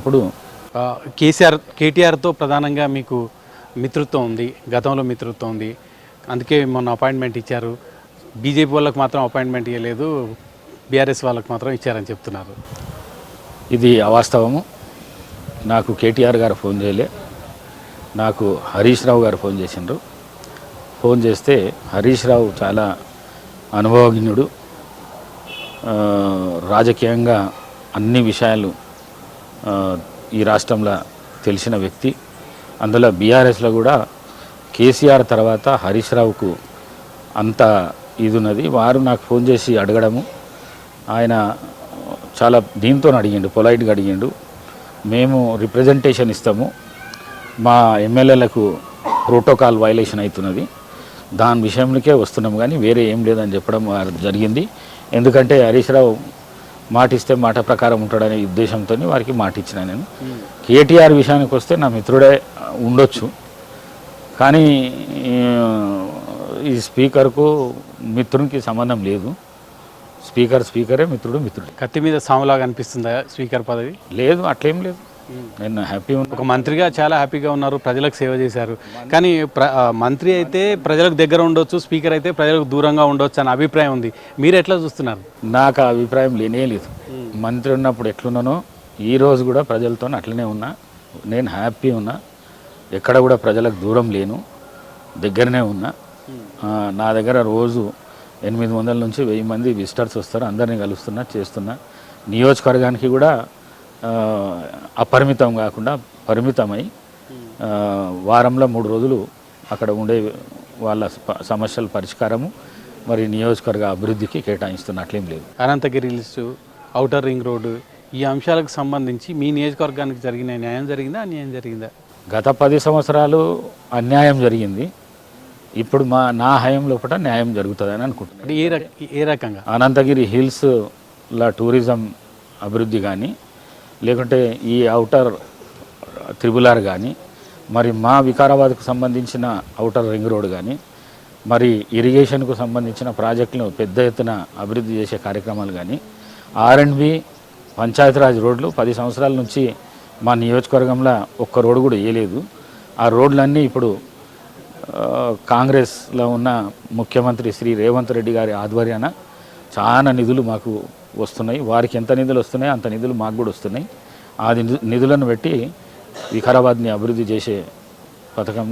ఇప్పుడు కేటీఆర్తో ప్రధానంగా మీకు మిత్రత్వం ఉంది, గతంలో మిత్రత్వం ఉంది, అందుకే మొన్న అపాయింట్మెంట్ ఇచ్చారు. బీజేపీ వాళ్ళకి మాత్రం అపాయింట్మెంట్ ఇవ్వలేదు, బీఆర్ఎస్ వాళ్ళకి మాత్రం ఇచ్చారని చెప్తున్నారు. ఇది అవాస్తవము. నాకు కేటీఆర్ గారు ఫోన్ చేయలే, నాకు హరీష్ రావు గారు ఫోన్ చేసిండ్రు. ఫోన్ చేస్తే హరీష్ రావు చాలా అనుభవజ్ఞుడు, రాజకీయంగా అన్ని విషయాలు ఈ రాష్ట్రంలో తెలిసిన వ్యక్తి. అందులో బీఆర్ఎస్లో కూడా కేసీఆర్ తర్వాత హరీష్ రావుకు అంత ఇది ఉన్నది. వారు నాకు ఫోన్ చేసి అడగడము, ఆయన చాలా దీంతో అడిగిండు, పొలైట్గా అడిగిండు. మేము రిప్రజెంటేషన్ ఇస్తాము, మా ఎమ్మెల్యేలకు ప్రోటోకాల్ వైలేషన్ అవుతున్నది, దాని విషయంలోకే వస్తున్నాము కానీ వేరే ఏం లేదని చెప్పడం జరిగింది. ఎందుకంటే హరీష్ రావు మాట ఇస్తే మాట ప్రకారం ఉంటాడనే ఉద్దేశంతో వారికి మాట ఇచ్చిన. నేను కేటీఆర్ విషయానికి వస్తే నా మిత్రుడే ఉండొచ్చు, కానీ ఈ స్పీకర్కు మిత్రునికి సంబంధం లేదు. స్పీకరే, మిత్రుడు మిత్రుడు. కత్తి మీద సాములాగా అనిపిస్తుందా స్పీకర్ పదవి? లేదు, అట్లేం లేదు. నేను హ్యాపీ ఉన్నా. ఒక మంత్రిగా చాలా హ్యాపీగా ఉన్నారు, ప్రజలకు సేవ చేశారు. కానీ మంత్రి అయితే ప్రజలకు దగ్గర ఉండొచ్చు, స్పీకర్ అయితే ప్రజలకు దూరంగా ఉండొచ్చు అనే అభిప్రాయం ఉంది. మీరు ఎట్లా చూస్తున్నారు? నాకు ఆ అభిప్రాయం లేనే లేదు. మంత్రి ఉన్నప్పుడు ఎట్లున్నానో ఈరోజు కూడా ప్రజలతో అట్లనే ఉన్నా. నేను హ్యాపీ ఉన్నా, ఎక్కడ కూడా ప్రజలకు దూరం లేను, దగ్గరనే ఉన్నా. నా దగ్గర రోజు 800 నుంచి 1000 మంది విజిటర్స్ వస్తారు, అందరినీ కలుస్తున్నా, చేస్తున్నా. నియోజకవర్గానికి కూడా అపరిమితం కాకుండా పరిమితమై వారంలో 3 రోజులు అక్కడ ఉండే వాళ్ళ సమస్యల పరిష్కారము, మరి నియోజకవర్గ అభివృద్ధికి కేటాయిస్తున్న అట్లేం లేదు. Ananthagiri hills, outer ring road, ఈ అంశాలకు సంబంధించి మీ నియోజకవర్గానికి జరిగిన న్యాయం జరిగిందా, అన్యాయం జరిగిందా? గత 10 సంవత్సరాలు అన్యాయం జరిగింది. ఇప్పుడు నా హయం లోపల న్యాయం జరుగుతుందని అనుకుంటున్నాను. ఏ రకంగా? అనంతగిరి హిల్స్ల టూరిజం అభివృద్ధి కానీ, లేకుంటే ఈ ఔటర్ త్రిబులార్ కానీ, మరి మా వికారాబాద్కు సంబంధించిన ఔటర్ రింగ్ రోడ్ కానీ, మరి ఇరిగేషన్కు సంబంధించిన ప్రాజెక్టులను పెద్ద ఎత్తున అభివృద్ధి చేసే కార్యక్రమాలు కానీ, R&B పంచాయతీరాజ్ రోడ్లు 10 సంవత్సరాల నుంచి మా నియోజకవర్గంలో ఒక్క రోడ్డు కూడా వేయలేదు. ఆ రోడ్లన్నీ ఇప్పుడు కాంగ్రెస్లో ఉన్న ముఖ్యమంత్రి శ్రీ రేవంత్ రెడ్డి గారి ఆధ్వర్యాన చాలా నిధులు మాకు వస్తున్నాయి. వారికి ఎంత నిధులు వస్తున్నాయో అంత నిధులు మాకు కూడా వస్తున్నాయి. ఆ నిధులను పెట్టి వికారాబాద్ని అభివృద్ధి చేసే పథకం